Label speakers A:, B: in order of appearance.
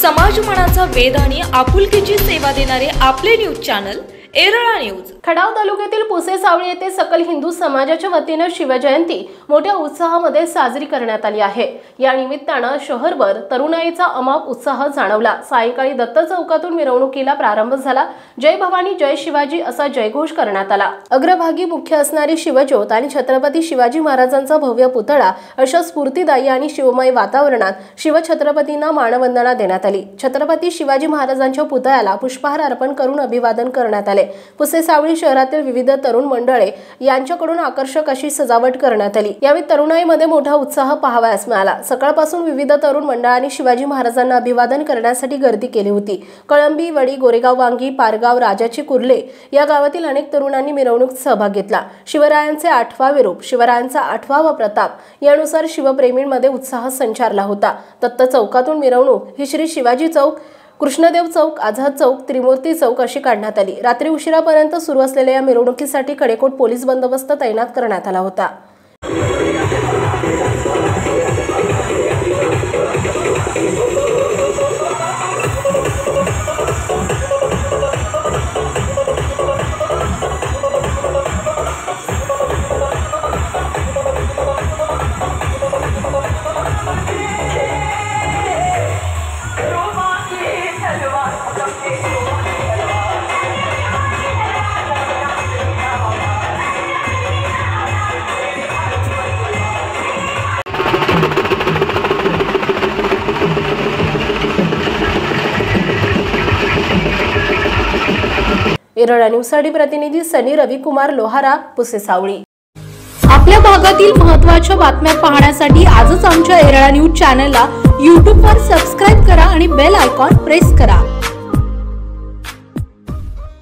A: समाजमनाचा वेध आणि आपुलकीची सेवा देणारे आपले न्यूज चॅनल एरळा न्यूज।
B: खडाव तालुक्यातील पुसेसावळी येथे सकल हिंदू समाजाच्या वतीने शिवजयंती मोठ्या उत्साहामध्ये साजरी करण्यात आली आहे। या निमित्ताने शहरभर तरुणाईचा अमाप उत्साह जाणवला। सायंकाळी दत्त चौकातून मिरवणुकीला प्रारंभ झाला। जय भवानी जय शिवाजी असा जयघोष करण्यात आला। अग्रभागी मुख्य असणारी शिवज्योत आणि छत्रपती शिवाजी महाराजांचा भव्य पुतळा अशा स्फूर्तिदायी आणि शिवमय वातावरणात शिवछत्रपतींना मानवंदना देण्यात आली। छत्रपती शिवाजी महाराजांच्या पुतळ्याला पुष्पहार अर्पण करून अभिवादन करण्यात आले। पुसेसावळी शहरातील विविध तरुण मंडळे यांच्याकडून आकर्षक अशी सजावट करण्यात आली। यावेळी तरुणाईमध्ये मोठा उत्साह पाहावयास मिळाला। सकाळपासून विविध तरुण मंडळांनी शिवाजी महाराजांना अभिवादन करण्यासाठी गर्दी केली होती। कळंबी, वडी, गोरेगाव, वांगी, पारगाव, राजाची कुर्ले या गावातील अनेक तरुणांनी मिरवणुकीत सहभाग घेतला। शिवरायांचे 8वावे रूप, शिवरायांचा 8वावा प्रताप यानुसार शिवप्रेमींमध्ये उत्साह संचारला होता। दत्त चौकातून मिरवणूक ही श्री शिवाजी चौक, कृष्णदेव चौक, आझाद चौक, त्रिमूर्ती चौक अशी काढण्यात आली। रात्री उशिरापर्यंत सुरू असलेल्या या मिरवणुकीसाठी कडेकोट पोलीस बंदोबस्त तैनात करण्यात आला होता। एरळा न्यूजसाठी प्रतिनिधी सनी रविकुमार लोहारा, पुसेसावळी।
C: आपल्या भागातील महत्त्वाच्या बातम्या पाहण्यासाठी आजच आमच्या एरळा न्यूज चॅनलला YouTube वर सबस्क्राइब करा आणि बेल आयकॉन प्रेस करा।